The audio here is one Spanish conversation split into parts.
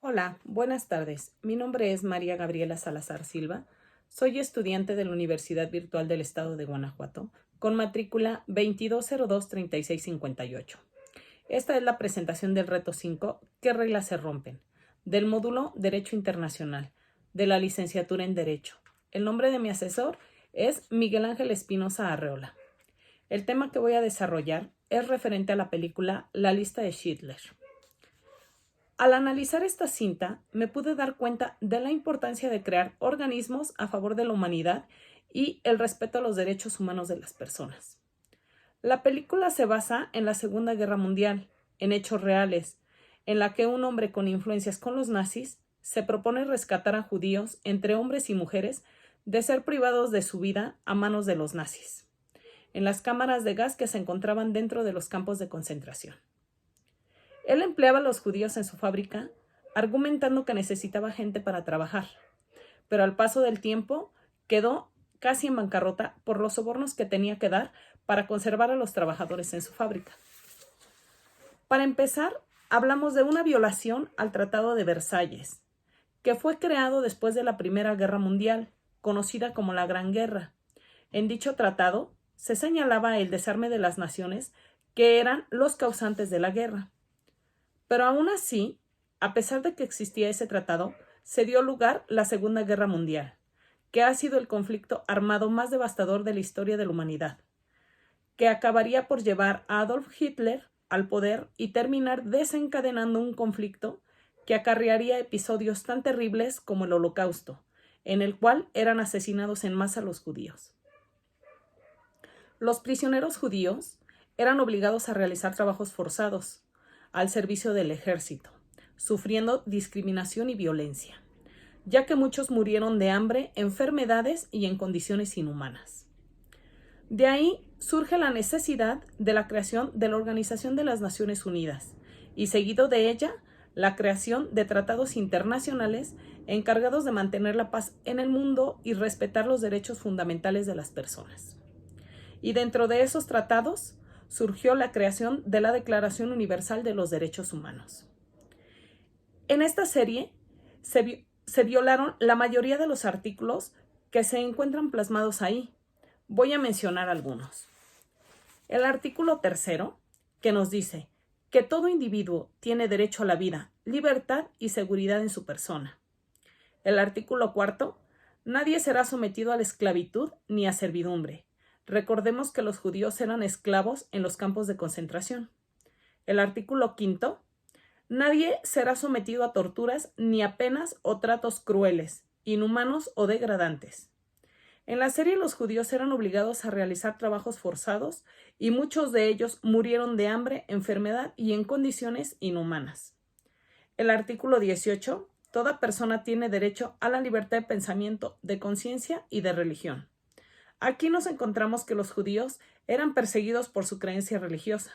Hola, buenas tardes. Mi nombre es María Gabriela Salazar Silva. Soy estudiante de la Universidad Virtual del Estado de Guanajuato, con matrícula 2202-3658. Esta es la presentación del reto 5, ¿qué reglas se rompen?, del módulo Derecho Internacional, de la licenciatura en Derecho. El nombre de mi asesor es Miguel Ángel Espinosa Arreola. El tema que voy a desarrollar es referente a la película La lista de Schindler. Al analizar esta cinta, me pude dar cuenta de la importancia de crear organismos a favor de la humanidad y el respeto a los derechos humanos de las personas. La película se basa en la Segunda Guerra Mundial, en hechos reales, en la que un hombre con influencias con los nazis se propone rescatar a judíos, entre hombres y mujeres, de ser privados de su vida a manos de los nazis, en las cámaras de gas que se encontraban dentro de los campos de concentración. Él empleaba a los judíos en su fábrica, argumentando que necesitaba gente para trabajar, pero al paso del tiempo quedó casi en bancarrota por los sobornos que tenía que dar para conservar a los trabajadores en su fábrica. Para empezar, hablamos de una violación al Tratado de Versalles, que fue creado después de la Primera Guerra Mundial, conocida como la Gran Guerra. En dicho tratado se señalaba el desarme de las naciones que eran los causantes de la guerra. Pero aún así, a pesar de que existía ese tratado, se dio lugar la Segunda Guerra Mundial, que ha sido el conflicto armado más devastador de la historia de la humanidad, que acabaría por llevar a Adolf Hitler al poder y terminar desencadenando un conflicto que acarrearía episodios tan terribles como el Holocausto, en el cual eran asesinados en masa los judíos. Los prisioneros judíos eran obligados a realizar trabajos forzados al servicio del ejército, sufriendo discriminación y violencia, ya que muchos murieron de hambre, enfermedades y en condiciones inhumanas. De ahí surge la necesidad de la creación de la Organización de las Naciones Unidas y, seguido de ella, la creación de tratados internacionales encargados de mantener la paz en el mundo y respetar los derechos fundamentales de las personas. Y dentro de esos tratados surgió la creación de la Declaración Universal de los Derechos Humanos. En esta serie se violaron la mayoría de los artículos que se encuentran plasmados ahí. Voy a mencionar algunos. El artículo 3, que nos dice que todo individuo tiene derecho a la vida, libertad y seguridad en su persona. El artículo 4, nadie será sometido a la esclavitud ni a servidumbre. Recordemos que los judíos eran esclavos en los campos de concentración. El artículo 5, nadie será sometido a torturas ni a penas o tratos crueles, inhumanos o degradantes. En la serie los judíos eran obligados a realizar trabajos forzados y muchos de ellos murieron de hambre, enfermedad y en condiciones inhumanas. El artículo 18, toda persona tiene derecho a la libertad de pensamiento, de conciencia y de religión. Aquí nos encontramos que los judíos eran perseguidos por su creencia religiosa.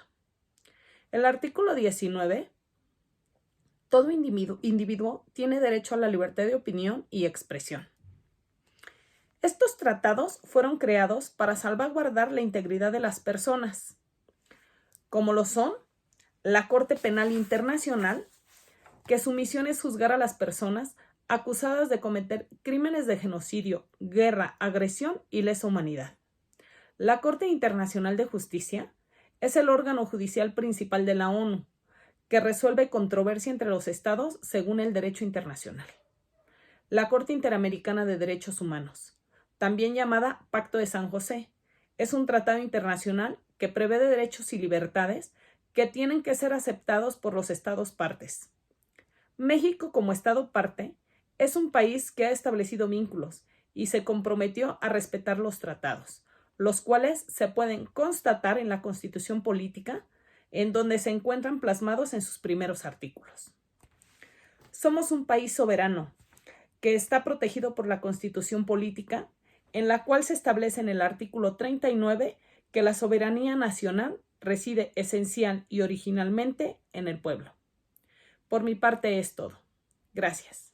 El artículo 19, todo individuo tiene derecho a la libertad de opinión y expresión. Estos tratados fueron creados para salvaguardar la integridad de las personas, como lo son la Corte Penal Internacional, que su misión es juzgar a las personas acusadas de cometer crímenes de genocidio, guerra, agresión y lesa humanidad. La Corte Internacional de Justicia es el órgano judicial principal de la ONU, que resuelve controversia entre los estados según el derecho internacional. La Corte Interamericana de Derechos Humanos, también llamada Pacto de San José, es un tratado internacional que prevé derechos y libertades que tienen que ser aceptados por los estados partes. México, como estado parte, es un país que ha establecido vínculos y se comprometió a respetar los tratados, los cuales se pueden constatar en la Constitución Política, en donde se encuentran plasmados en sus primeros artículos. Somos un país soberano que está protegido por la Constitución Política, en la cual se establece en el artículo 39 que la soberanía nacional reside esencial y originalmente en el pueblo. Por mi parte es todo. Gracias.